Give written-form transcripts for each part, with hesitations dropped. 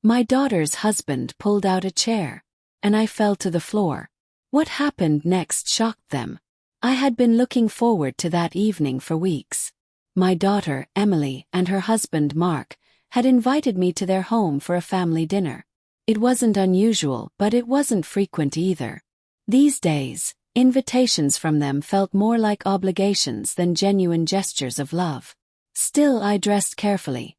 My daughter's husband pulled out a chair, and I fell to the floor. What happened next shocked them. I had been looking forward to that evening for weeks. My daughter, Emily, and her husband, Mark, had invited me to their home for a family dinner. It wasn't unusual, but it wasn't frequent either. These days, invitations from them felt more like obligations than genuine gestures of love. Still, I dressed carefully,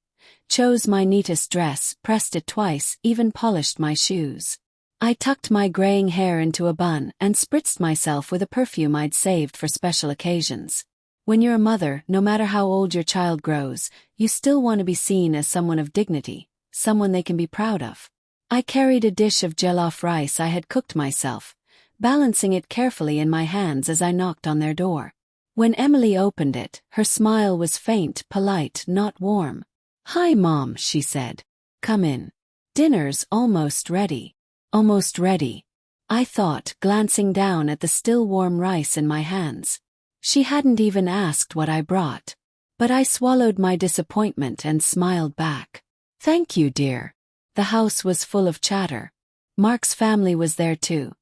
chose my neatest dress, pressed it twice, even polished my shoes. I tucked my graying hair into a bun and spritzed myself with a perfume I'd saved for special occasions. When you're a mother, no matter how old your child grows, you still want to be seen as someone of dignity, someone they can be proud of. I carried a dish of jollof rice I had cooked myself, balancing it carefully in my hands as I knocked on their door. When Emily opened it, her smile was faint, polite, not warm. "Hi, Mom," she said. "Come in. Dinner's almost ready." Almost ready, I thought, glancing down at the still warm rice in my hands. She hadn't even asked what I brought. But I swallowed my disappointment and smiled back. "Thank you, dear." The house was full of chatter. Mark's family was there too.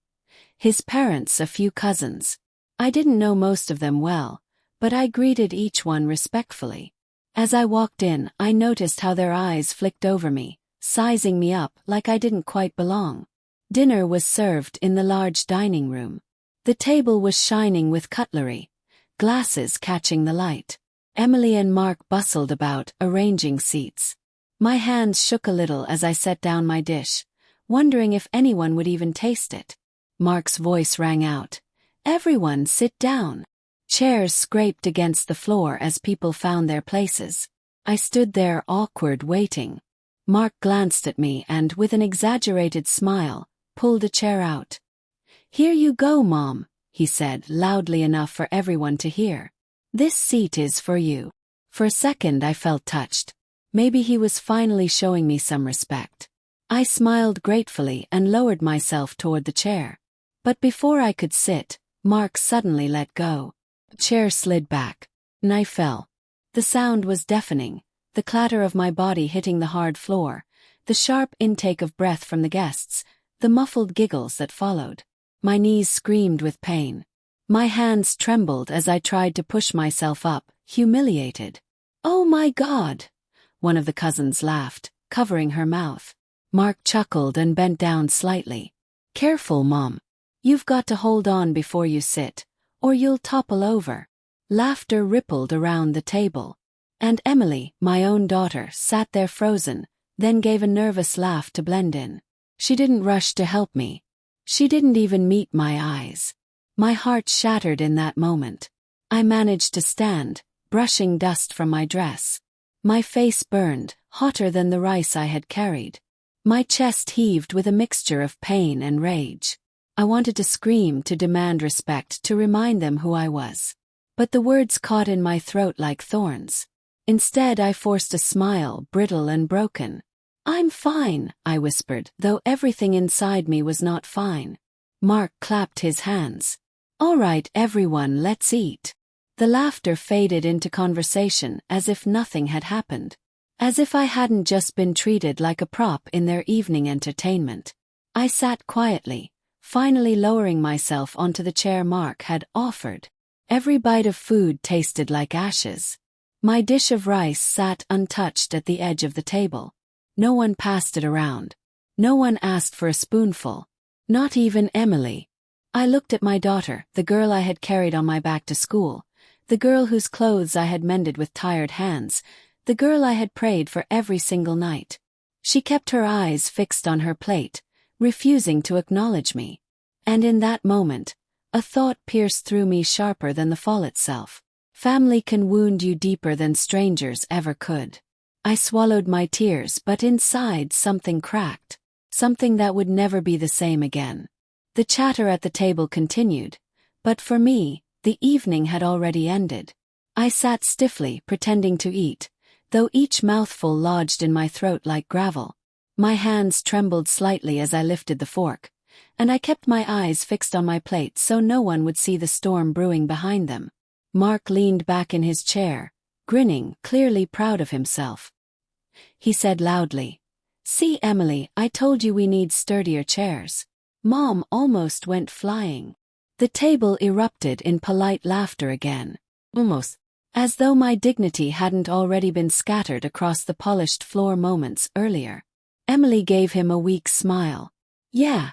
His parents, a few cousins. I didn't know most of them well, but I greeted each one respectfully. As I walked in, I noticed how their eyes flicked over me, sizing me up like I didn't quite belong. Dinner was served in the large dining room. The table was shining with cutlery, glasses catching the light. Emily and Mark bustled about, arranging seats. My hands shook a little as I set down my dish, wondering if anyone would even taste it. Mark's voice rang out, "Everyone sit down." Chairs scraped against the floor as people found their places. I stood there awkward, waiting. Mark glanced at me and, with an exaggerated smile, pulled a chair out. "Here you go, Mom," he said, loudly enough for everyone to hear. "This seat is for you." For a second I felt touched. Maybe he was finally showing me some respect. I smiled gratefully and lowered myself toward the chair. But before I could sit, Mark suddenly let go. The chair slid back, and I fell. The sound was deafening, the clatter of my body hitting the hard floor, the sharp intake of breath from the guests, the muffled giggles that followed. My knees screamed with pain. My hands trembled as I tried to push myself up, humiliated. "Oh my God!" One of the cousins laughed, covering her mouth. Mark chuckled and bent down slightly. "Careful, Mom. You've got to hold on before you sit, or you'll topple over." Laughter rippled around the table. And Emily, my own daughter, sat there frozen, then gave a nervous laugh to blend in. She didn't rush to help me. She didn't even meet my eyes. My heart shattered in that moment. I managed to stand, brushing dust from my dress. My face burned, hotter than the rice I had carried. My chest heaved with a mixture of pain and rage. I wanted to scream, to demand respect, to remind them who I was. But the words caught in my throat like thorns. Instead, I forced a smile, brittle and broken. "I'm fine," I whispered, though everything inside me was not fine. Mark clapped his hands. "All right, everyone, let's eat." The laughter faded into conversation as if nothing had happened. As if I hadn't just been treated like a prop in their evening entertainment. I sat quietly, finally lowering myself onto the chair Mark had offered. Every bite of food tasted like ashes. My dish of rice sat untouched at the edge of the table. No one passed it around. No one asked for a spoonful. Not even Emily. I looked at my daughter, the girl I had carried on my back to school, the girl whose clothes I had mended with tired hands, the girl I had prayed for every single night. She kept her eyes fixed on her plate, refusing to acknowledge me. And in that moment, a thought pierced through me sharper than the fall itself. Family can wound you deeper than strangers ever could. I swallowed my tears, but inside something cracked. Something that would never be the same again. The chatter at the table continued, but for me, the evening had already ended. I sat stiffly, pretending to eat, though each mouthful lodged in my throat like gravel. My hands trembled slightly as I lifted the fork, and I kept my eyes fixed on my plate so no one would see the storm brewing behind them. Mark leaned back in his chair, grinning, clearly proud of himself. He said loudly, See, Emily, I told you we need sturdier chairs. Mom almost went flying. The table erupted in polite laughter again. Almost. As though my dignity hadn't already been scattered across the polished floor moments earlier. Emily gave him a weak smile. Yeah.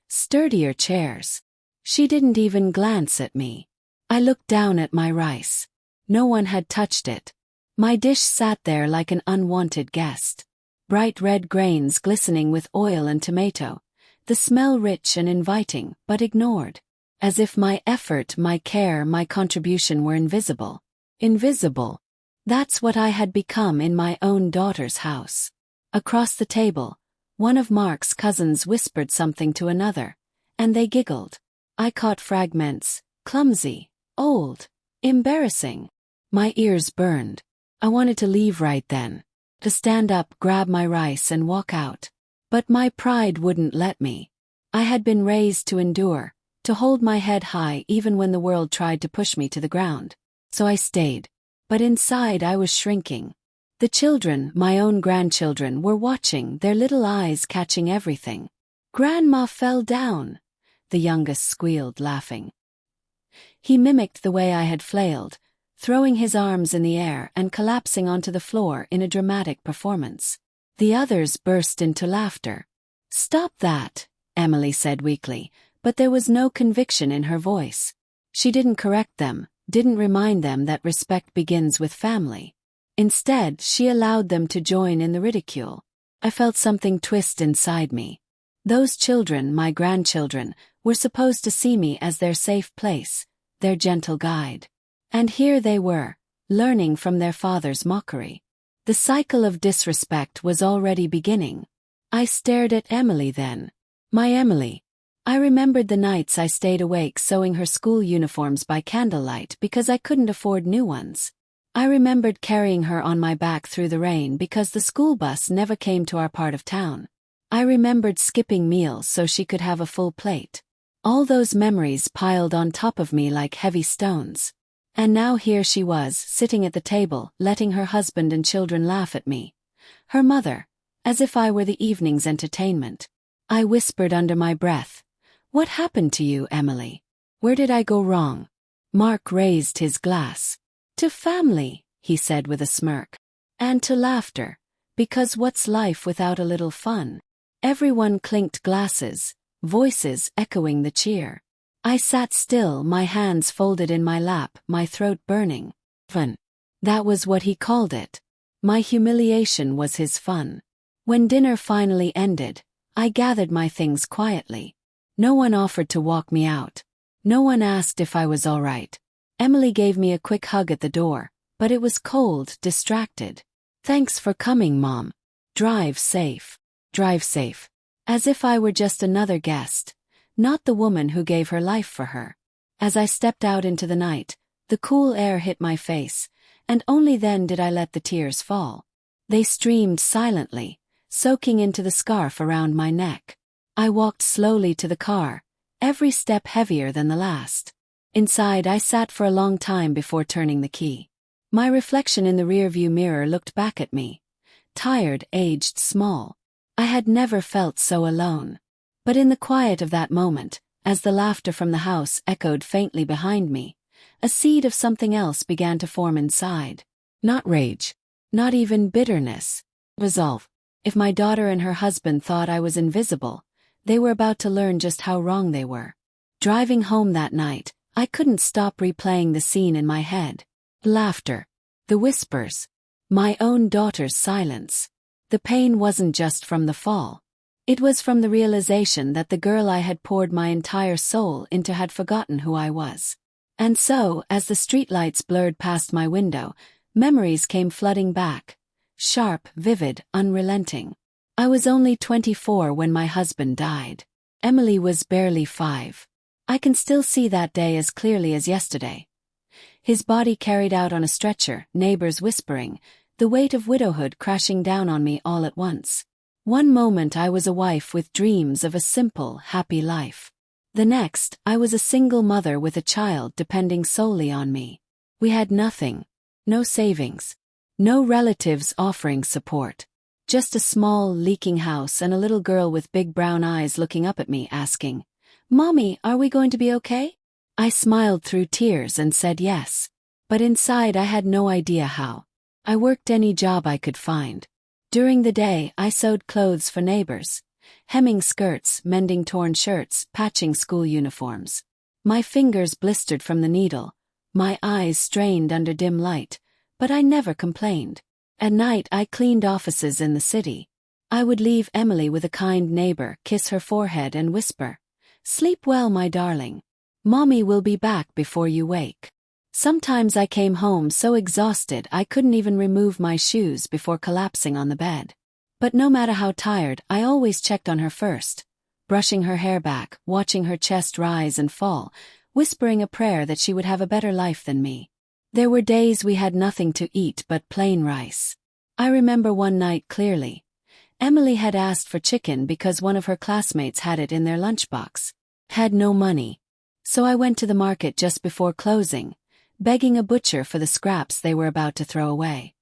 Sturdier chairs. She didn't even glance at me. I looked down at my rice. No one had touched it. My dish sat there like an unwanted guest. Bright red grains glistening with oil and tomato. The smell rich and inviting, but ignored. As if my effort, my care, my contribution were invisible. Invisible. That's what I had become in my own daughter's house. Across the table, one of Mark's cousins whispered something to another, and they giggled. I caught fragments, clumsy, old, embarrassing. My ears burned. I wanted to leave right then. To stand up, grab my rice and walk out. But my pride wouldn't let me. I had been raised to endure, to hold my head high even when the world tried to push me to the ground. So I stayed. But inside I was shrinking. The children, my own grandchildren, were watching, their little eyes catching everything. Grandma fell down. The youngest squealed, laughing. He mimicked the way I had flailed, throwing his arms in the air and collapsing onto the floor in a dramatic performance. The others burst into laughter. Stop that, Emily said weakly, but there was no conviction in her voice. She didn't correct them, didn't remind them that respect begins with family. Instead, she allowed them to join in the ridicule. I felt something twist inside me. Those children, my grandchildren, were supposed to see me as their safe place, their gentle guide. And here they were, learning from their father's mockery. The cycle of disrespect was already beginning. I stared at Emily then. My Emily. I remembered the nights I stayed awake sewing her school uniforms by candlelight because I couldn't afford new ones. I remembered carrying her on my back through the rain because the school bus never came to our part of town. I remembered skipping meals so she could have a full plate. All those memories piled on top of me like heavy stones. And now here she was, sitting at the table, letting her husband and children laugh at me. Her mother, as if I were the evening's entertainment. I whispered under my breath, "What happened to you, Emily? Where did I go wrong?" Mark raised his glass. "To family," he said with a smirk. "And to laughter, because what's life without a little fun?" Everyone clinked glasses, voices echoing the cheer. I sat still, my hands folded in my lap, my throat burning. Fun. That was what he called it. My humiliation was his fun. When dinner finally ended, I gathered my things quietly. No one offered to walk me out. No one asked if I was all right. Emily gave me a quick hug at the door, but it was cold, distracted. "Thanks for coming, Mom. Drive safe. Drive safe." As if I were just another guest. Not the woman who gave her life for her. As I stepped out into the night, the cool air hit my face, and only then did I let the tears fall. They streamed silently, soaking into the scarf around my neck. I walked slowly to the car, every step heavier than the last. Inside, I sat for a long time before turning the key. My reflection in the rearview mirror looked back at me. Tired, aged, small. I had never felt so alone. But in the quiet of that moment, as the laughter from the house echoed faintly behind me, a seed of something else began to form inside. Not rage. Not even bitterness. Resolve. If my daughter and her husband thought I was invisible, they were about to learn just how wrong they were. Driving home that night, I couldn't stop replaying the scene in my head. Laughter. The whispers. My own daughter's silence. The pain wasn't just from the fall. It was from the realization that the girl I had poured my entire soul into had forgotten who I was. And so, as the streetlights blurred past my window, memories came flooding back. Sharp, vivid, unrelenting. I was only 24 when my husband died. Emily was barely 5. I can still see that day as clearly as yesterday. His body carried out on a stretcher, neighbors whispering, the weight of widowhood crashing down on me all at once. One moment I was a wife with dreams of a simple, happy life. The next, I was a single mother with a child depending solely on me. We had nothing. No savings. No relatives offering support. Just a small, leaking house and a little girl with big brown eyes looking up at me asking, "Mommy, are we going to be okay?" I smiled through tears and said yes. But inside I had no idea how. I worked any job I could find. During the day, I sewed clothes for neighbors, hemming skirts, mending torn shirts, patching school uniforms. My fingers blistered from the needle, my eyes strained under dim light, but I never complained. At night I cleaned offices in the city. I would leave Emily with a kind neighbor, kiss her forehead and whisper, "Sleep well, my darling. Mommy will be back before you wake." Sometimes I came home so exhausted I couldn't even remove my shoes before collapsing on the bed. But no matter how tired, I always checked on her first, brushing her hair back, watching her chest rise and fall, whispering a prayer that she would have a better life than me. There were days we had nothing to eat but plain rice. I remember one night clearly. Emily had asked for chicken because one of her classmates had it in their lunchbox. Had no money. So I went to the market just before closing, begging a butcher for the scraps they were about to throw away.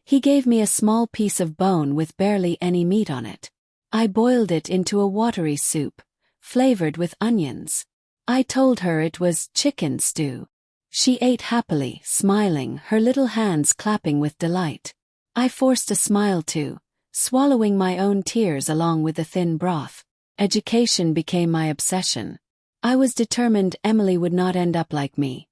He gave me a small piece of bone with barely any meat on it. I boiled it into a watery soup, flavored with onions. I told her it was chicken stew. She ate happily, smiling, her little hands clapping with delight. I forced a smile too, swallowing my own tears along with the thin broth. Education became my obsession. I was determined Emily would not end up like me.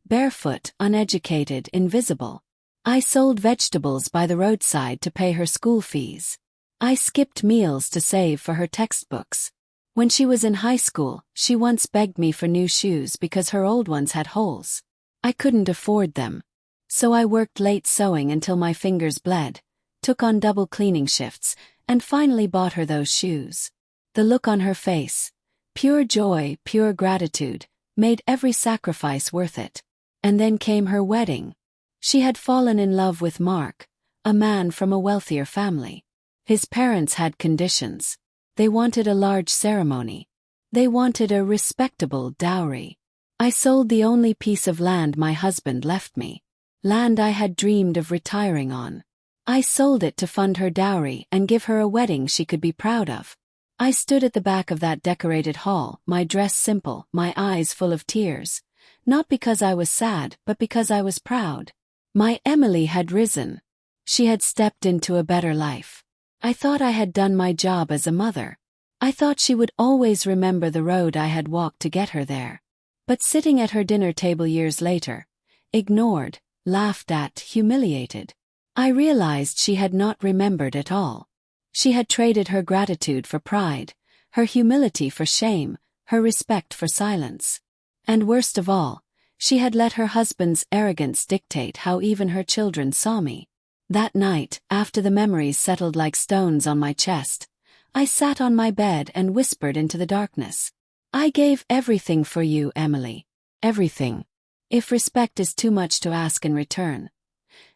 Barefoot, uneducated, invisible. I sold vegetables by the roadside to pay her school fees. I skipped meals to save for her textbooks. When she was in high school, she once begged me for new shoes because her old ones had holes. I couldn't afford them. So I worked late sewing until my fingers bled, took on double cleaning shifts, and finally bought her those shoes. The look on her face, pure joy, pure gratitude, made every sacrifice worth it. And then came her wedding. She had fallen in love with Mark, a man from a wealthier family. His parents had conditions. They wanted a large ceremony. They wanted a respectable dowry. I sold the only piece of land my husband left me. Land I had dreamed of retiring on. I sold it to fund her dowry and give her a wedding she could be proud of. I stood at the back of that decorated hall, my dress simple, my eyes full of tears. Not because I was sad, but because I was proud. My Emily had risen. She had stepped into a better life. I thought I had done my job as a mother. I thought she would always remember the road I had walked to get her there. But sitting at her dinner table years later, ignored, laughed at, humiliated, I realized she had not remembered at all. She had traded her gratitude for pride, her humility for shame, her respect for silence. And worst of all, she had let her husband's arrogance dictate how even her children saw me. That night, after the memories settled like stones on my chest, I sat on my bed and whispered into the darkness. I gave everything for you, Emily. Everything. If respect is too much to ask in return,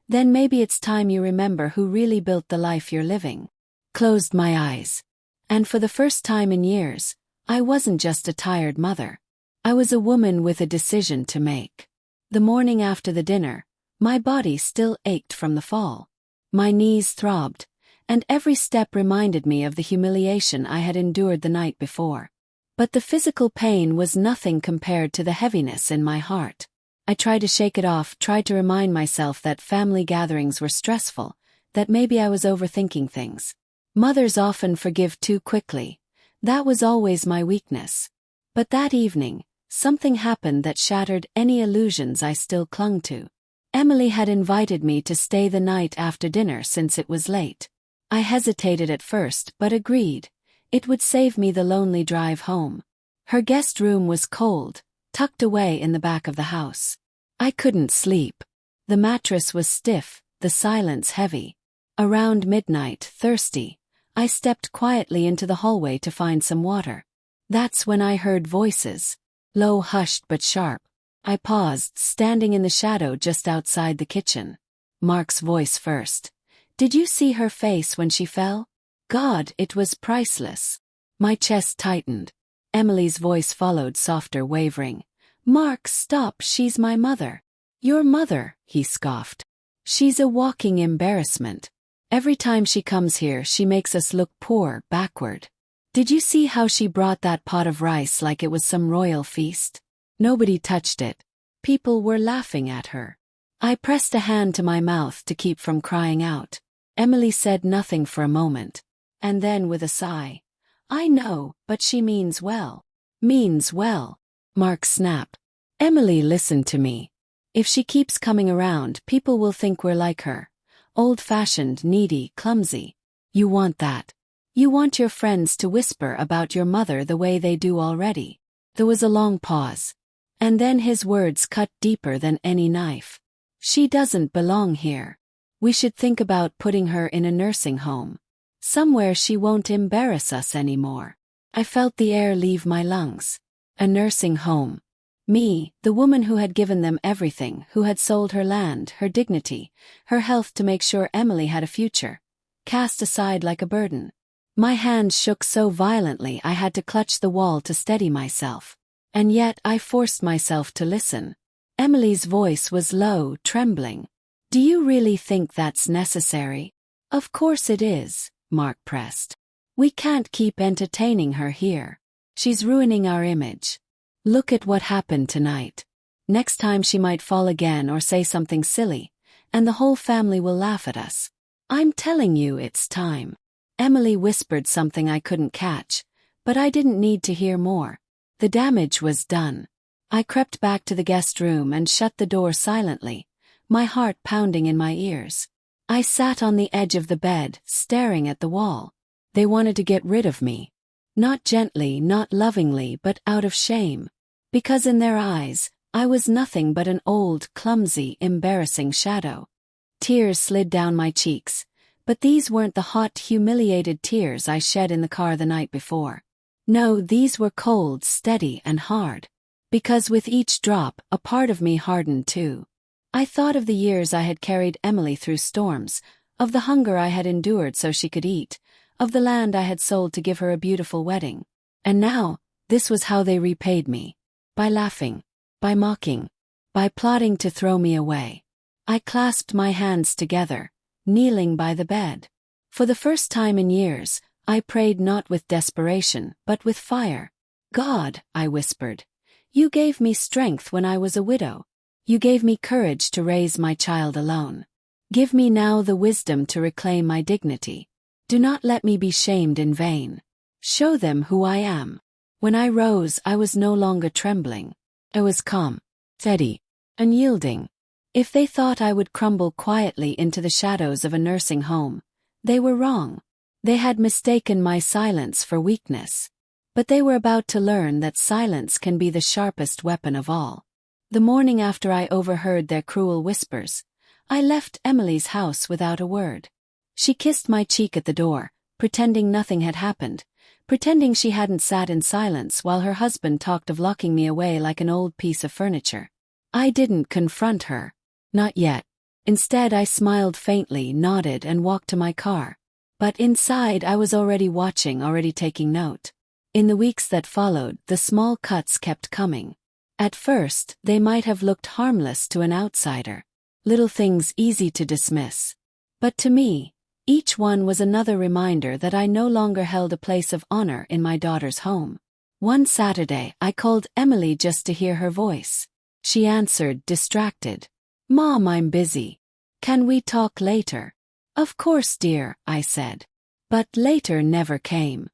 then maybe it's time you remember who really built the life you're living. Closed my eyes. And for the first time in years, I wasn't just a tired mother. I was a woman with a decision to make. The morning after the dinner, my body still ached from the fall. My knees throbbed, and every step reminded me of the humiliation I had endured the night before. But the physical pain was nothing compared to the heaviness in my heart. I tried to shake it off, tried to remind myself that family gatherings were stressful, that maybe I was overthinking things. Mothers often forgive too quickly. That was always my weakness. But that evening, something happened that shattered any illusions I still clung to. Emily had invited me to stay the night after dinner since it was late. I hesitated at first but agreed. It would save me the lonely drive home. Her guest room was cold, tucked away in the back of the house. I couldn't sleep. The mattress was stiff, the silence heavy. Around midnight, thirsty, I stepped quietly into the hallway to find some water. That's when I heard voices. Low, hushed but sharp. I paused, standing in the shadow just outside the kitchen. Mark's voice first. Did you see her face when she fell? God, it was priceless. My chest tightened. Emily's voice followed, softer, wavering. Mark, stop, she's my mother. Your mother, he scoffed. She's a walking embarrassment. Every time she comes here, she makes us look poor, backward. Did you see how she brought that pot of rice like it was some royal feast? Nobody touched it. People were laughing at her. I pressed a hand to my mouth to keep from crying out. Emily said nothing for a moment. And then with a sigh, I know, but she means well. Means well. Mark snapped. Emily, listen to me. If she keeps coming around, people will think we're like her. Old-fashioned, needy, clumsy. You want that. You want your friends to whisper about your mother the way they do already. There was a long pause. And then his words cut deeper than any knife. She doesn't belong here. We should think about putting her in a nursing home. Somewhere she won't embarrass us anymore. I felt the air leave my lungs. A nursing home. Me, the woman who had given them everything, who had sold her land, her dignity, her health to make sure Emily had a future, cast aside like a burden. My hands shook so violently I had to clutch the wall to steady myself. And yet I forced myself to listen. Emily's voice was low, trembling. Do you really think that's necessary? Of course it is, Mark pressed. We can't keep entertaining her here. She's ruining our image. Look at what happened tonight. Next time she might fall again or say something silly, and the whole family will laugh at us. I'm telling you it's time. Emily whispered something I couldn't catch, but I didn't need to hear more. The damage was done. I crept back to the guest room and shut the door silently, my heart pounding in my ears. I sat on the edge of the bed, staring at the wall. They wanted to get rid of me. Not gently, not lovingly, but out of shame. Because in their eyes, I was nothing but an old, clumsy, embarrassing shadow. Tears slid down my cheeks, but these weren't the hot, humiliated tears I shed in the car the night before. No, these were cold, steady, and hard. Because with each drop, a part of me hardened too. I thought of the years I had carried Emily through storms, of the hunger I had endured so she could eat, of the land I had sold to give her a beautiful wedding. And now, this was how they repaid me. By laughing, by mocking, by plotting to throw me away. I clasped my hands together, kneeling by the bed. For the first time in years, I prayed not with desperation, but with fire. God, I whispered, you gave me strength when I was a widow. You gave me courage to raise my child alone. Give me now the wisdom to reclaim my dignity. Do not let me be shamed in vain. Show them who I am. When I rose, I was no longer trembling. I was calm, steady, unyielding. If they thought I would crumble quietly into the shadows of a nursing home, they were wrong. They had mistaken my silence for weakness. But they were about to learn that silence can be the sharpest weapon of all. The morning after I overheard their cruel whispers, I left Emily's house without a word. She kissed my cheek at the door, pretending nothing had happened, pretending she hadn't sat in silence while her husband talked of locking me away like an old piece of furniture. I didn't confront her. Not yet. Instead, I smiled faintly, nodded, and walked to my car. But inside, I was already watching, already taking note. In the weeks that followed, the small cuts kept coming. At first, they might have looked harmless to an outsider. Little things easy to dismiss. But to me, each one was another reminder that I no longer held a place of honor in my daughter's home. One Saturday, I called Emily just to hear her voice. She answered, distracted. Mom, I'm busy. Can we talk later? Of course, dear, I said. But later never came.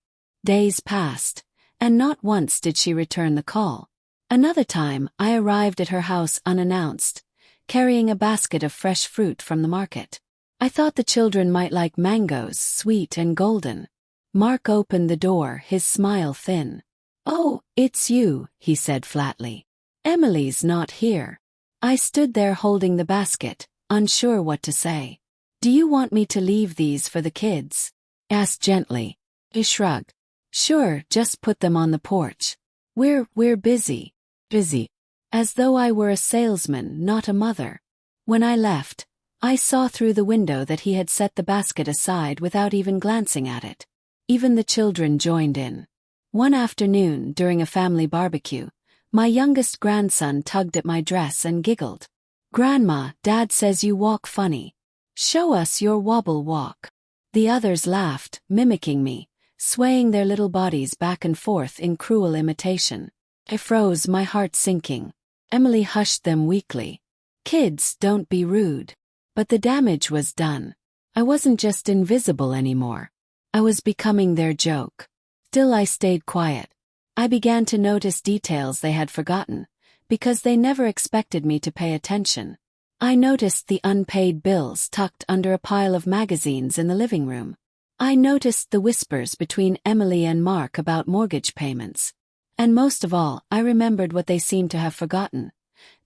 Days passed, and not once did she return the call. Another time, I arrived at her house unannounced, carrying a basket of fresh fruit from the market. I thought the children might like mangoes, sweet and golden. Mark opened the door, his smile thin. Oh, it's you, he said flatly. Emily's not here. I stood there holding the basket, unsure what to say. Do you want me to leave these for the kids? Asked gently. He shrugged. Sure, just put them on the porch. We're busy. Busy. As though I were a salesman, not a mother. When I left, I saw through the window that he had set the basket aside without even glancing at it. Even the children joined in. One afternoon, during a family barbecue, my youngest grandson tugged at my dress and giggled. Grandma, Dad says you walk funny. Show us your wobble walk. The others laughed, mimicking me, swaying their little bodies back and forth in cruel imitation. I froze, my heart sinking. Emily hushed them weakly. Kids, don't be rude. But the damage was done. I wasn't just invisible anymore. I was becoming their joke. Still, I stayed quiet. I began to notice details they had forgotten, because they never expected me to pay attention. I noticed the unpaid bills tucked under a pile of magazines in the living room. I noticed the whispers between Emily and Mark about mortgage payments. And most of all, I remembered what they seemed to have forgotten,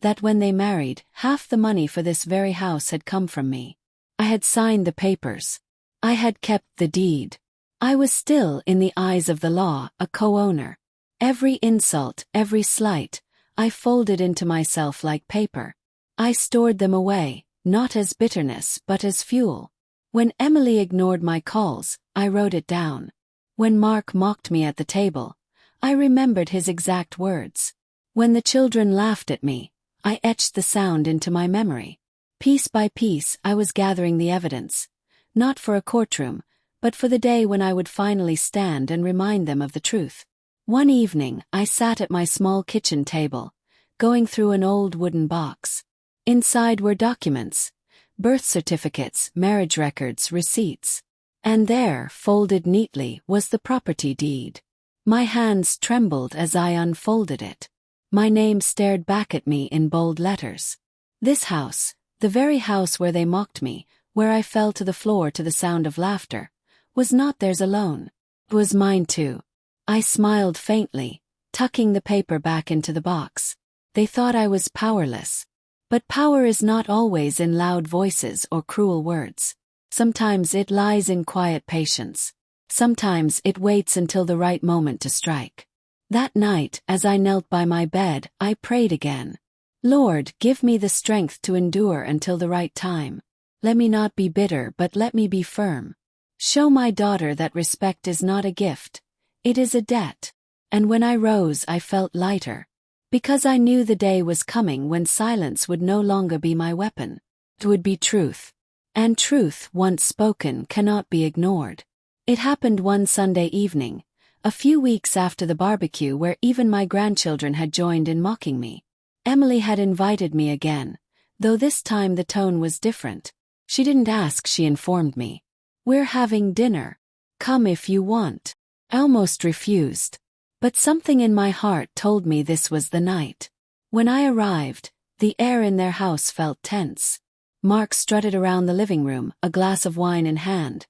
that when they married, half the money for this very house had come from me. I had signed the papers. I had kept the deed. I was still, in the eyes of the law, a co-owner. Every insult, every slight, I folded into myself like paper. I stored them away, not as bitterness but as fuel. When Emily ignored my calls, I wrote it down. When Mark mocked me at the table, I remembered his exact words. When the children laughed at me, I etched the sound into my memory. Piece by piece, I was gathering the evidence, not for a courtroom, but for the day when I would finally stand and remind them of the truth. One evening, I sat at my small kitchen table, going through an old wooden box. Inside were documents, birth certificates, marriage records, receipts. And there, folded neatly, was the property deed. My hands trembled as I unfolded it. My name stared back at me in bold letters. This house, the very house where they mocked me, where I fell to the floor to the sound of laughter, was not theirs alone. It was mine too. I smiled faintly, tucking the paper back into the box. They thought I was powerless. But power is not always in loud voices or cruel words. Sometimes it lies in quiet patience. Sometimes it waits until the right moment to strike. That night, as I knelt by my bed, I prayed again. Lord, give me the strength to endure until the right time. Let me not be bitter, but let me be firm. Show my daughter that respect is not a gift. It is a debt. And when I rose, I felt lighter. Because I knew the day was coming when silence would no longer be my weapon. It would be truth. And truth, once spoken, cannot be ignored. It happened one Sunday evening, a few weeks after the barbecue where even my grandchildren had joined in mocking me. Emily had invited me again, though this time the tone was different. She didn't ask, she informed me. We're having dinner. Come if you want. I almost refused. But something in my heart told me this was the night. When I arrived, the air in their house felt tense. Mark strutted around the living room, a glass of wine in hand,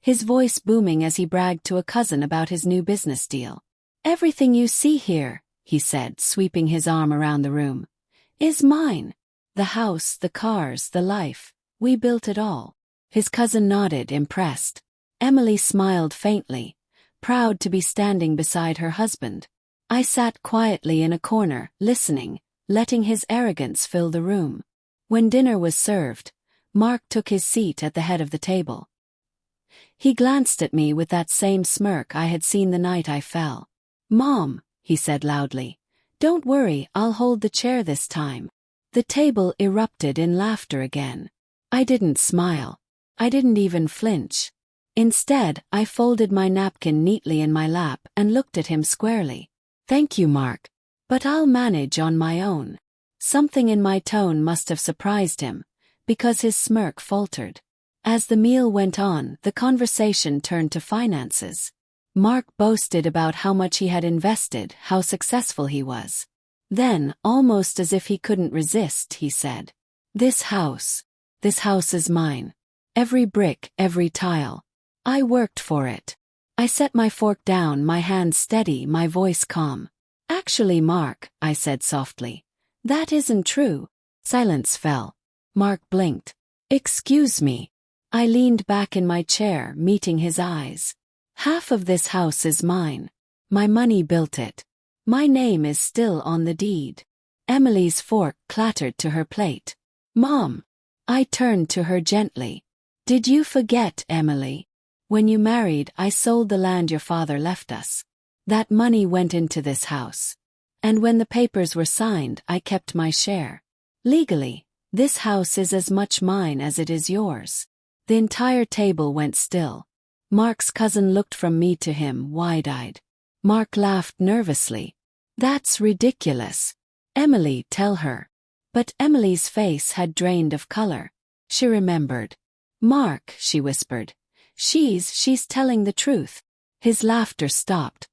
his voice booming as he bragged to a cousin about his new business deal. Everything you see here, he said, sweeping his arm around the room, is mine. The house, the cars, the life, we built it all. His cousin nodded, impressed. Emily smiled faintly, proud to be standing beside her husband. I sat quietly in a corner, listening, letting his arrogance fill the room. When dinner was served, Mark took his seat at the head of the table. He glanced at me with that same smirk I had seen the night I fell. Mom, he said loudly, don't worry, I'll hold the chair this time. The table erupted in laughter again. I didn't smile. I didn't even flinch. Instead, I folded my napkin neatly in my lap and looked at him squarely. Thank you, Mark. But I'll manage on my own. Something in my tone must have surprised him, because his smirk faltered. As the meal went on, the conversation turned to finances. Mark boasted about how much he had invested, how successful he was. Then, almost as if he couldn't resist, he said, This house is mine. Every brick, every tile. I worked for it. I set my fork down, my hands steady, my voice calm. Actually, Mark, I said softly, that isn't true. Silence fell. Mark blinked. Excuse me. I leaned back in my chair, meeting his eyes. Half of this house is mine. My money built it. My name is still on the deed. Emily's fork clattered to her plate. Mom. I turned to her gently. Did you forget, Emily? When you married, I sold the land your father left us. That money went into this house. And when the papers were signed, I kept my share. Legally, This house is as much mine as it is yours. The entire table went still. Mark's cousin looked from me to him, wide-eyed. Mark laughed nervously. That's ridiculous. Emily, tell her. But Emily's face had drained of color. She remembered. Mark, she whispered. She's telling the truth. His laughter stopped.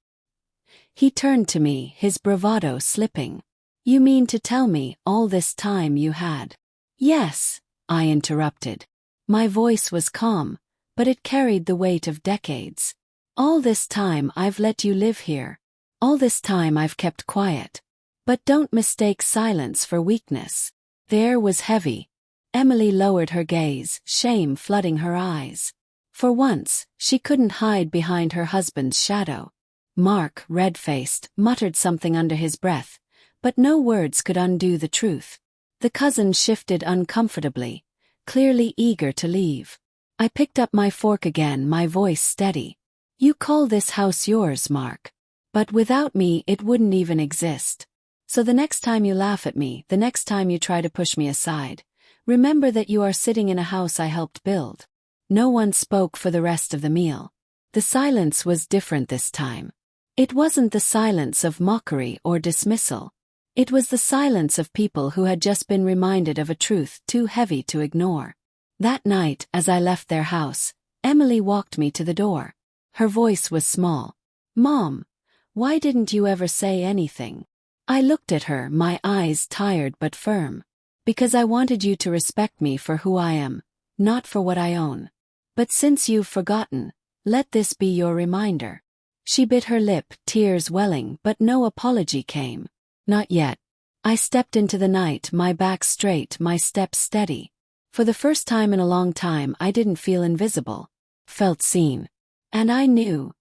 He turned to me, his bravado slipping. You mean to tell me all this time you had? Yes, I interrupted. My voice was calm, but it carried the weight of decades. All this time I've let you live here. All this time I've kept quiet. But don't mistake silence for weakness. The air was heavy. Emily lowered her gaze, shame flooding her eyes. For once, she couldn't hide behind her husband's shadow. Mark, red-faced, muttered something under his breath, but no words could undo the truth. The cousin shifted uncomfortably, clearly eager to leave. I picked up my fork again, my voice steady. You call this house yours, Mark. But without me it wouldn't even exist. So the next time you laugh at me, the next time you try to push me aside, remember that you are sitting in a house I helped build. No one spoke for the rest of the meal. The silence was different this time. It wasn't the silence of mockery or dismissal. It was the silence of people who had just been reminded of a truth too heavy to ignore. That night, as I left their house, Emily walked me to the door. Her voice was small. Mom, why didn't you ever say anything? I looked at her, my eyes tired but firm. Because I wanted you to respect me for who I am, not for what I own. But since you've forgotten, let this be your reminder. She bit her lip, tears welling, but no apology came. Not yet. I stepped into the night, my back straight, my steps steady. For the first time in a long time I didn't feel invisible. Felt seen. And I knew.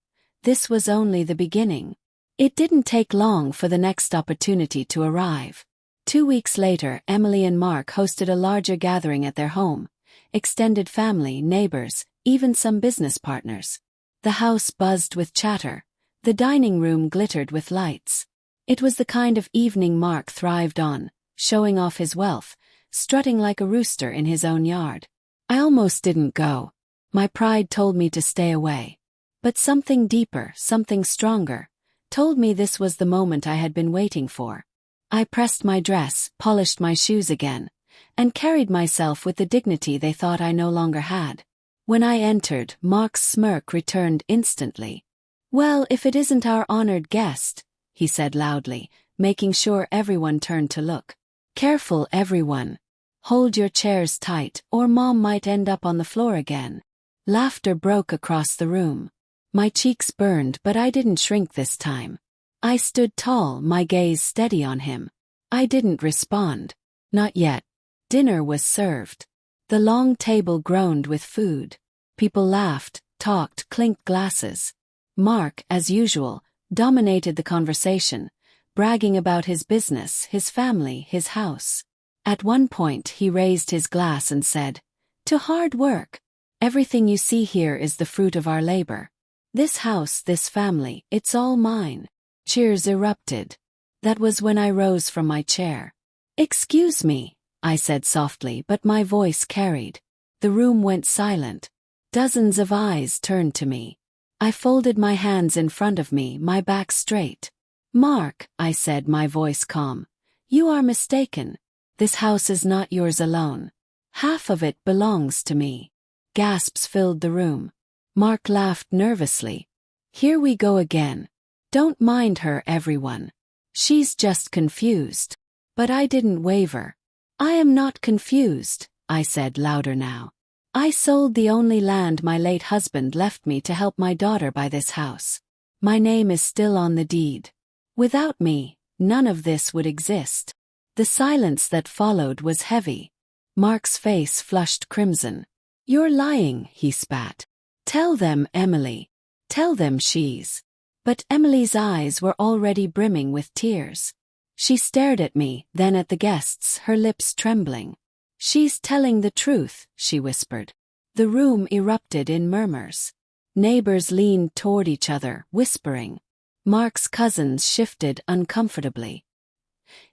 This was only the beginning. It didn't take long for the next opportunity to arrive. 2 weeks later, Emily and Mark hosted a larger gathering at their home. Extended family, neighbors, even some business partners. The house buzzed with chatter. The dining room glittered with lights. It was the kind of evening Mark thrived on, showing off his wealth, strutting like a rooster in his own yard. I almost didn't go. My pride told me to stay away. But something deeper, something stronger, told me this was the moment I had been waiting for. I pressed my dress, polished my shoes again, and carried myself with the dignity they thought I no longer had. When I entered, Mark's smirk returned instantly. Well, if it isn't our honored guest, he said loudly, making sure everyone turned to look. Careful, everyone. Hold your chairs tight, or Mom might end up on the floor again. Laughter broke across the room. My cheeks burned, but I didn't shrink this time. I stood tall, my gaze steady on him. I didn't respond. Not yet. Dinner was served. The long table groaned with food. People laughed, talked, clinked glasses. Mark, as usual, dominated the conversation, bragging about his business, his family, his house. At one point he raised his glass and said, "To hard work. Everything you see here is the fruit of our labor. This house, this family, it's all mine." Cheers erupted. That was when I rose from my chair. "Excuse me," I said softly, but my voice carried. The room went silent. Dozens of eyes turned to me. I folded my hands in front of me, my back straight. "Mark," I said, my voice calm, "you are mistaken. This house is not yours alone. Half of it belongs to me." Gasps filled the room. Mark laughed nervously. "Here we go again. Don't mind her, everyone. She's just confused." But I didn't waver. "I am not confused," I said louder now. "I sold the only land my late husband left me to help my daughter buy this house. My name is still on the deed. Without me, none of this would exist." The silence that followed was heavy. Mark's face flushed crimson. "You're lying," he spat. "Tell them, Emily. Tell them she's—" But Emily's eyes were already brimming with tears. She stared at me, then at the guests, her lips trembling. "She's telling the truth," she whispered. The room erupted in murmurs. Neighbors leaned toward each other, whispering. Mark's cousins shifted uncomfortably.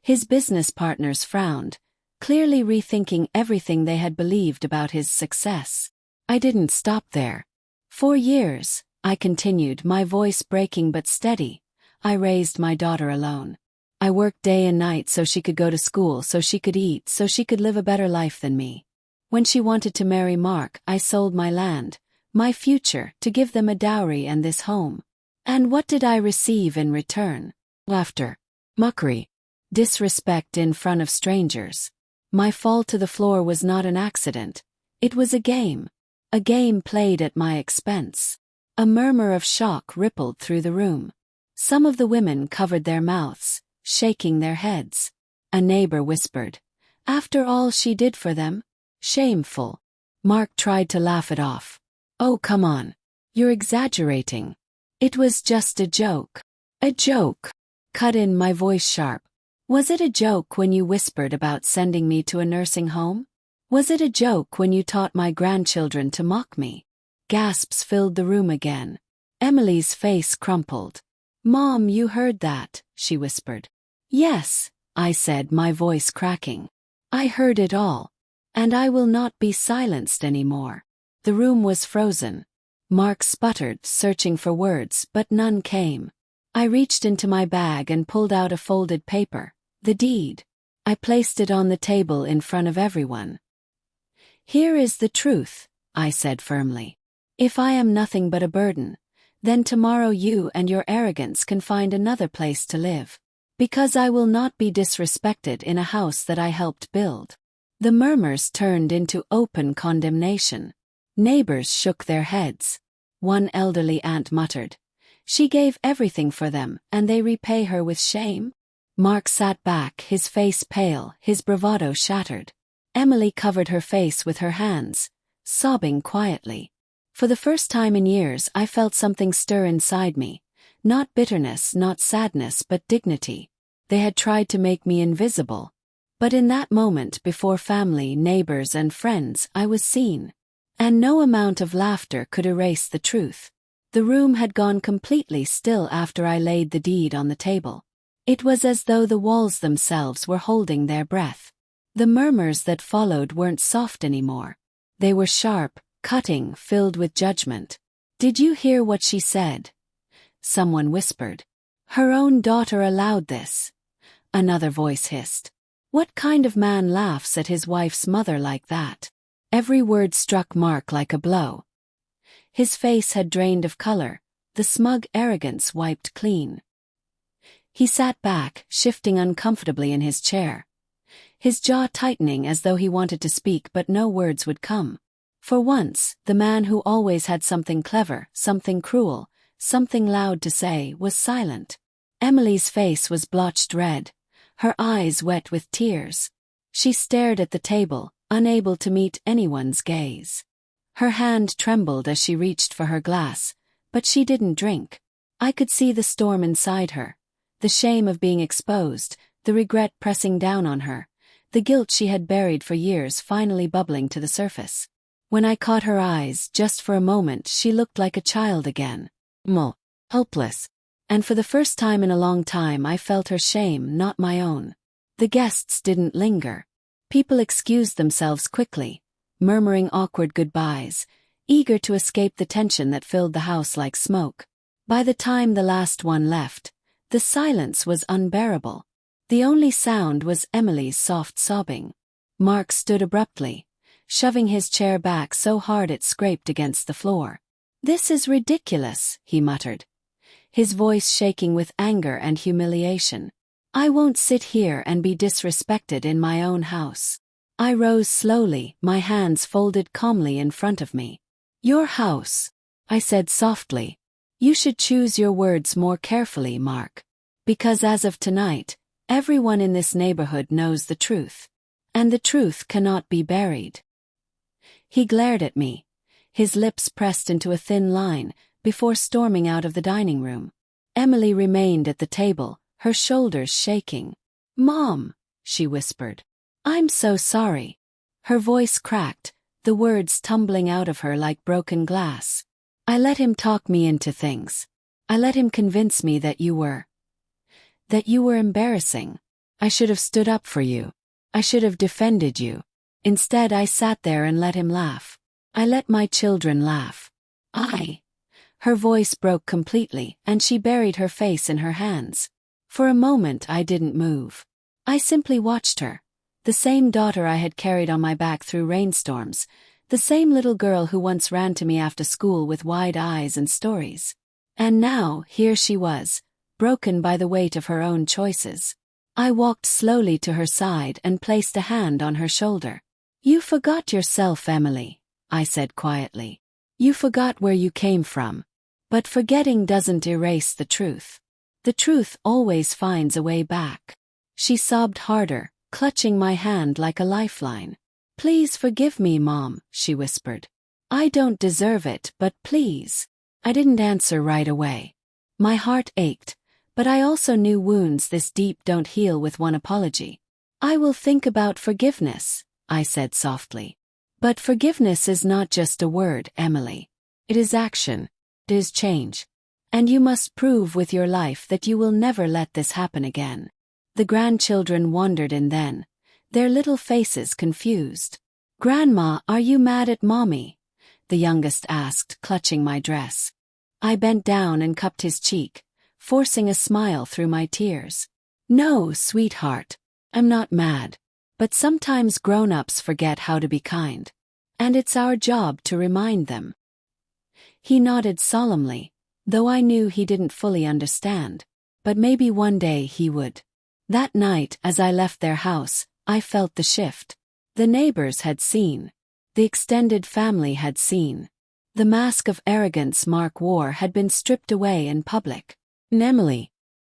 His business partners frowned. clearly rethinking everything they had believed about his success. I didn't stop there. For years, I continued, my voice breaking but steady. I raised my daughter alone. I worked day and night so she could go to school, so she could eat, so she could live a better life than me. When she wanted to marry Mark, I sold my land, my future, to give them a dowry and this home. And what did I receive in return? Laughter. Mockery. Disrespect in front of strangers. My fall to the floor was not an accident. It was a game. A game played at my expense. A murmur of shock rippled through the room. Some of the women covered their mouths, shaking their heads. A neighbor whispered, "After all she did for them? Shameful." Mark tried to laugh it off. "Oh, come on. You're exaggerating. It was just a joke." "A joke?" cut in, my voice sharp. "Was it a joke when you whispered about sending me to a nursing home? Was it a joke when you taught my grandchildren to mock me?" Gasps filled the room again. Emily's face crumpled. "Mom, you heard that," she whispered. "Yes," I said, my voice cracking. "I heard it all. And I will not be silenced anymore." The room was frozen. Mark sputtered, searching for words, but none came. I reached into my bag and pulled out a folded paper, the deed. I placed it on the table in front of everyone. "Here is the truth," I said firmly. "If I am nothing but a burden, then tomorrow you and your arrogance can find another place to live. Because I will not be disrespected in a house that I helped build." The murmurs turned into open condemnation. Neighbors shook their heads. One elderly aunt muttered, "She gave everything for them, and they repay her with shame?" Mark sat back, his face pale, his bravado shattered. Emily covered her face with her hands, sobbing quietly. For the first time in years I felt something stir inside me. Not bitterness, not sadness, but dignity. They had tried to make me invisible. But in that moment, before family, neighbors, and friends, I was seen. And no amount of laughter could erase the truth. The room had gone completely still after I laid the deed on the table. It was as though the walls themselves were holding their breath. The murmurs that followed weren't soft anymore. They were sharp, cutting, filled with judgment. "Did you hear what she said?" Someone whispered. "Her own daughter allowed this." Another voice hissed. "What kind of man laughs at his wife's mother like that?" Every word struck Mark like a blow. His face had drained of color, the smug arrogance wiped clean. He sat back, shifting uncomfortably in his chair. His jaw tightening as though he wanted to speak but no words would come. For once, the man who always had something clever, something cruel, something loud to say, was silent. Emily's face was blotched red, her eyes wet with tears. She stared at the table, unable to meet anyone's gaze. Her hand trembled as she reached for her glass, but she didn't drink. I could see the storm inside her, the shame of being exposed, the regret pressing down on her, the guilt she had buried for years finally bubbling to the surface. When I caught her eyes, just for a moment, she looked like a child again. Helpless. And for the first time in a long time I felt her shame, not my own. The guests didn't linger. People excused themselves quickly, murmuring awkward goodbyes, eager to escape the tension that filled the house like smoke. By the time the last one left, the silence was unbearable. The only sound was Emily's soft sobbing. Mark stood abruptly, shoving his chair back so hard it scraped against the floor. "This is ridiculous," he muttered, his voice shaking with anger and humiliation. "I won't sit here and be disrespected in my own house." I rose slowly, my hands folded calmly in front of me. "Your house," I said softly. "You should choose your words more carefully, Mark. Because as of tonight, everyone in this neighborhood knows the truth. And the truth cannot be buried." He glared at me, his lips pressed into a thin line, before storming out of the dining room. Emily remained at the table, her shoulders shaking. "Mom," she whispered. "I'm so sorry." Her voice cracked, the words tumbling out of her like broken glass. "I let him talk me into things. I let him convince me that you were embarrassing. I should have stood up for you. I should have defended you. Instead, I sat there and let him laugh. I let my children laugh. Her voice broke completely, and she buried her face in her hands. For a moment I didn't move. I simply watched her. The same daughter I had carried on my back through rainstorms. The same little girl who once ran to me after school with wide eyes and stories. And now, here she was, broken by the weight of her own choices. I walked slowly to her side and placed a hand on her shoulder. "You forgot yourself, Emily," I said quietly. "You forgot where you came from. But forgetting doesn't erase the truth. The truth always finds a way back." She sobbed harder, clutching my hand like a lifeline. "Please forgive me, Mom," she whispered. "I don't deserve it, but please." I didn't answer right away. My heart ached, but I also knew wounds this deep don't heal with one apology. "I will think about forgiveness," I said softly. "But forgiveness is not just a word, Emily. It is action. It is change. And you must prove with your life that you will never let this happen again." The grandchildren wondered in then, their little faces confused. "Grandma, are you mad at Mommy?" the youngest asked, clutching my dress. I bent down and cupped his cheek, forcing a smile through my tears. "No, sweetheart. I'm not mad. But sometimes grown-ups forget how to be kind. And it's our job to remind them." He nodded solemnly, though I knew he didn't fully understand. But maybe one day he would. That night, as I left their house, I felt the shift. The neighbors had seen. The extended family had seen. The mask of arrogance Mark wore had been stripped away in public. And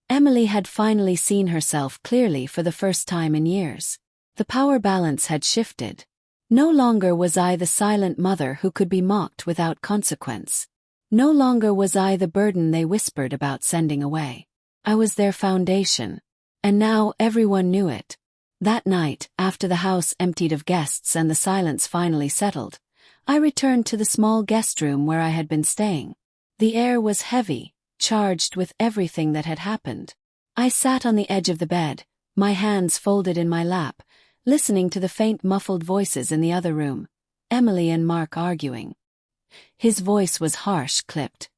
Emily had finally seen herself clearly for the first time in years. The power balance had shifted. No longer was I the silent mother who could be mocked without consequence. No longer was I the burden they whispered about sending away. I was their foundation. And now everyone knew it. That night, after the house emptied of guests and the silence finally settled, I returned to the small guest room where I had been staying. The air was heavy, charged with everything that had happened. I sat on the edge of the bed, my hands folded in my lap, listening to the faint muffled voices in the other room, Emily and Mark arguing. His voice was harsh, clipped.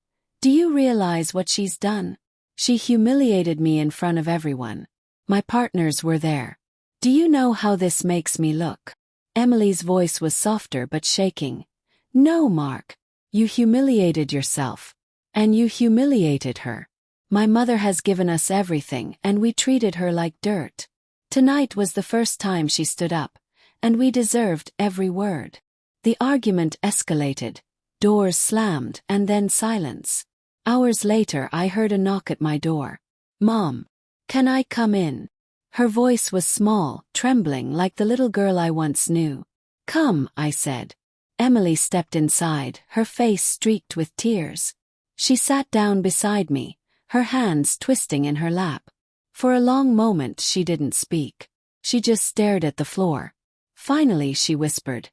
"Do you realize what she's done? She humiliated me in front of everyone. My partners were there. Do you know how this makes me look?" Emily's voice was softer but shaking. "No, Mark. You humiliated yourself. And you humiliated her. My mother has given us everything and we treated her like dirt. Tonight was the first time she stood up, and we deserved every word." The argument escalated. Doors slammed and then silence. Hours later I heard a knock at my door. "Mom, can I come in?" Her voice was small, trembling like the little girl I once knew. "Come," I said. Emily stepped inside, her face streaked with tears. She sat down beside me, her hands twisting in her lap. For a long moment she didn't speak. She just stared at the floor. Finally she whispered,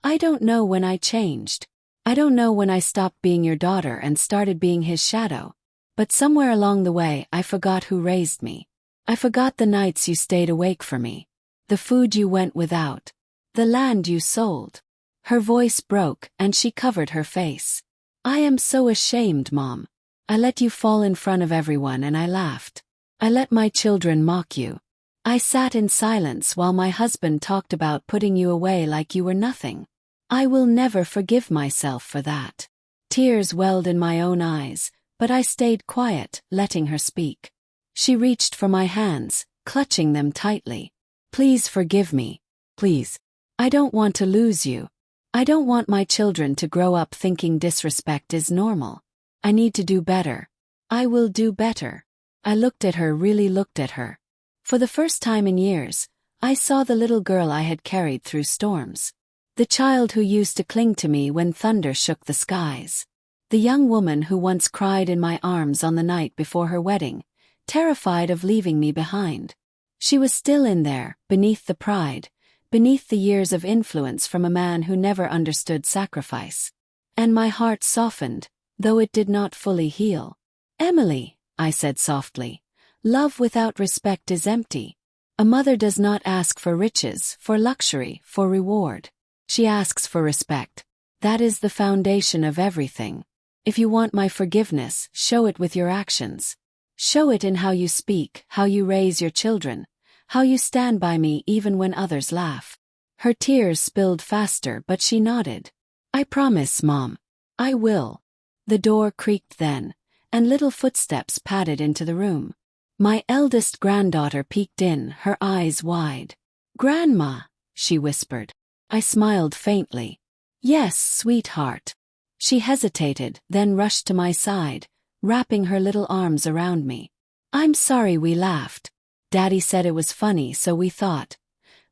"I don't know when I changed. I don't know when I stopped being your daughter and started being his shadow. But somewhere along the way I forgot who raised me. I forgot the nights you stayed awake for me. The food you went without. The land you sold." Her voice broke and she covered her face. "I am so ashamed, Mom. I let you fall in front of everyone and I laughed. I let my children mock you. I sat in silence while my husband talked about putting you away like you were nothing. I will never forgive myself for that." Tears welled in my own eyes, but I stayed quiet, letting her speak. She reached for my hands, clutching them tightly. "Please forgive me. Please. I don't want to lose you. I don't want my children to grow up thinking disrespect is normal. I need to do better. I will do better." I looked at her, really looked at her. For the first time in years, I saw the little girl I had carried through storms. The child who used to cling to me when thunder shook the skies. The young woman who once cried in my arms on the night before her wedding, terrified of leaving me behind. She was still in there, beneath the pride, beneath the years of influence from a man who never understood sacrifice. And my heart softened, though it did not fully heal. "Emily," I said softly, "love without respect is empty. A mother does not ask for riches, for luxury, for reward. She asks for respect. That is the foundation of everything. If you want my forgiveness, show it with your actions. Show it in how you speak, how you raise your children, how you stand by me even when others laugh. Her tears spilled faster, but she nodded. I promise, Mom. I will. The door creaked then, and little footsteps padded into the room. My eldest granddaughter peeked in, her eyes wide. Grandma, she whispered. I smiled faintly. Yes, sweetheart. She hesitated, then rushed to my side, wrapping her little arms around me. I'm sorry we laughed. Daddy said it was funny, so we thought.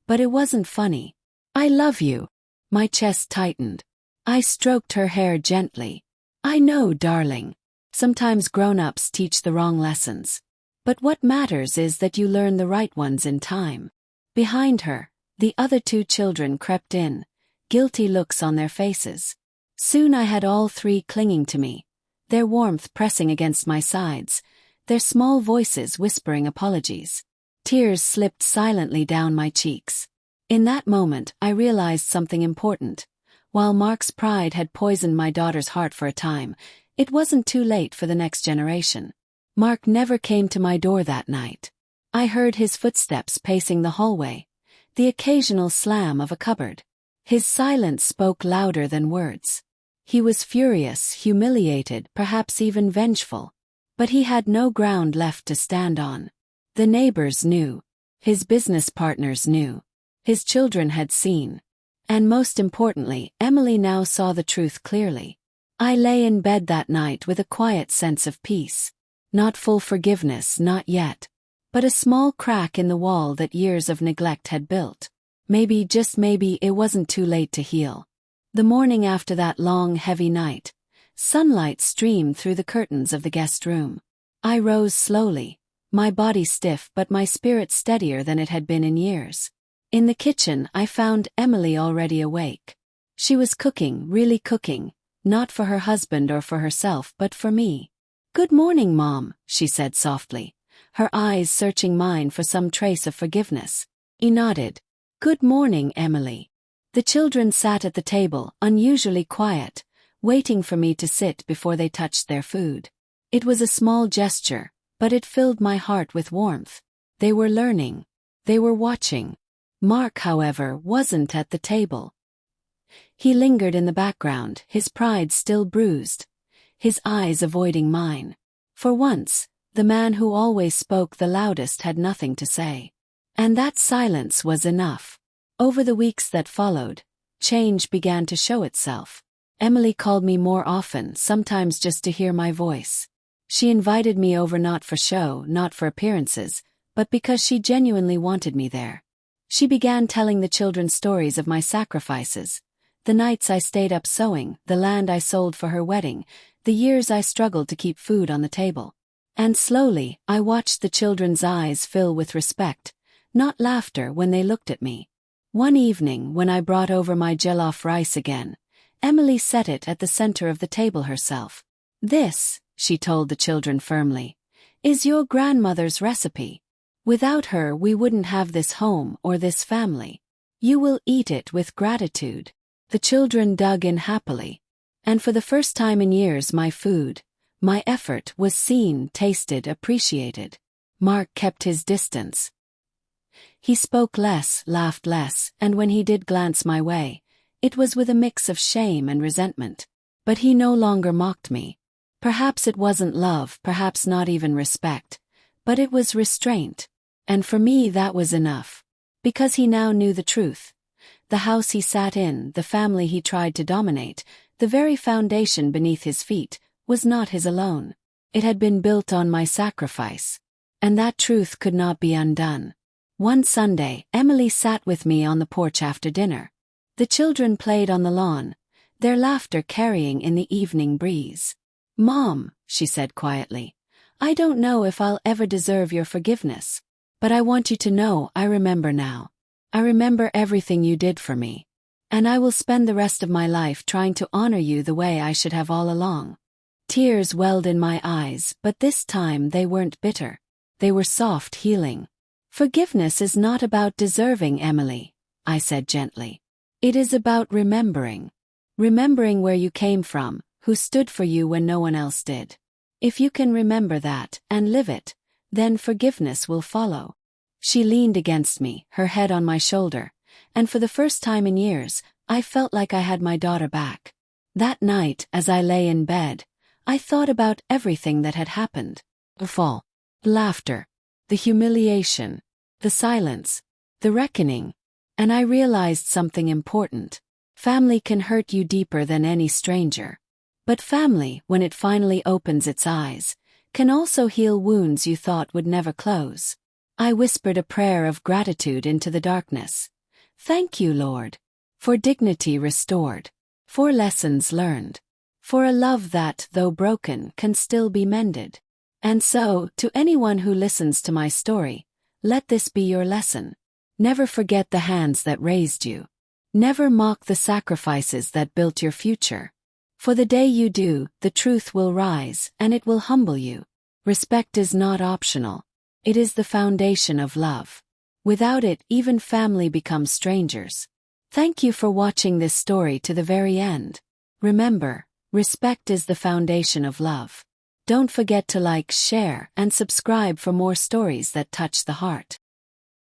But it wasn't funny. I love you. My chest tightened. I stroked her hair gently. I know, darling. Sometimes grown-ups teach the wrong lessons. But what matters is that you learn the right ones in time. Behind her, the other two children crept in, guilty looks on their faces. Soon I had all three clinging to me, their warmth pressing against my sides, their small voices whispering apologies. Tears slipped silently down my cheeks. In that moment, I realized something important. While Mark's pride had poisoned my daughter's heart for a time, it wasn't too late for the next generation. Mark never came to my door that night. I heard his footsteps pacing the hallway, the occasional slam of a cupboard. His silence spoke louder than words. He was furious, humiliated, perhaps even vengeful. But he had no ground left to stand on. The neighbors knew. His business partners knew. His children had seen. And most importantly, Emily now saw the truth clearly. I lay in bed that night with a quiet sense of peace. Not full forgiveness, not yet. But a small crack in the wall that years of neglect had built. Maybe, just maybe, it wasn't too late to heal. The morning after that long, heavy night, sunlight streamed through the curtains of the guest room. I rose slowly, my body stiff but my spirit steadier than it had been in years. In the kitchen, I found Emily already awake. She was cooking, really cooking, not for her husband or for herself but for me. Good morning, Mom, she said softly, her eyes searching mine for some trace of forgiveness. I nodded. Good morning, Emily. The children sat at the table, unusually quiet, waiting for me to sit before they touched their food. It was a small gesture, but it filled my heart with warmth. They were learning. They were watching. Mark, however, wasn't at the table. He lingered in the background, his pride still bruised, his eyes avoiding mine. For once, the man who always spoke the loudest had nothing to say. And that silence was enough. Over the weeks that followed, change began to show itself. Emily called me more often, sometimes just to hear my voice. She invited me over not for show, not for appearances, but because she genuinely wanted me there. She began telling the children stories of my sacrifices, the nights I stayed up sewing, the land I sold for her wedding, the years I struggled to keep food on the table. And slowly, I watched the children's eyes fill with respect, not laughter, when they looked at me. One evening, when I brought over my jollof rice again, Emily set it at the center of the table herself. This, she told the children firmly, is your grandmother's recipe. Without her, we wouldn't have this home or this family. You will eat it with gratitude. The children dug in happily. And for the first time in years, my food, my effort, was seen, tasted, appreciated. Mark kept his distance. He spoke less, laughed less, and when he did glance my way, it was with a mix of shame and resentment. But he no longer mocked me. Perhaps it wasn't love, perhaps not even respect, but it was restraint. And for me that was enough. Because he now knew the truth. The house he sat in, the family he tried to dominate, the very foundation beneath his feet, was not his alone. It had been built on my sacrifice. And that truth could not be undone. One Sunday, Emily sat with me on the porch after dinner. The children played on the lawn, their laughter carrying in the evening breeze. Mom, she said quietly, I don't know if I'll ever deserve your forgiveness. But I want you to know I remember now. I remember everything you did for me. And I will spend the rest of my life trying to honor you the way I should have all along. Tears welled in my eyes, but this time they weren't bitter. They were soft, healing. Forgiveness is not about deserving, Emily, I said gently. It is about remembering. Remembering where you came from, who stood for you when no one else did. If you can remember that, and live it, then forgiveness will follow. She leaned against me, her head on my shoulder, and for the first time in years, I felt like I had my daughter back. That night, as I lay in bed, I thought about everything that had happened. The fall, the laughter, the humiliation, the silence, the reckoning, and I realized something important. Family can hurt you deeper than any stranger. But family, when it finally opens its eyes, can also heal wounds you thought would never close. I whispered a prayer of gratitude into the darkness. Thank you, Lord, for dignity restored, for lessons learned, for a love that, though broken, can still be mended. And so, to anyone who listens to my story, let this be your lesson. Never forget the hands that raised you. Never mock the sacrifices that built your future. For the day you do, the truth will rise, and it will humble you. Respect is not optional. It is the foundation of love. Without it, even family becomes strangers. Thank you for watching this story to the very end. Remember, respect is the foundation of love. Don't forget to like, share, and subscribe for more stories that touch the heart.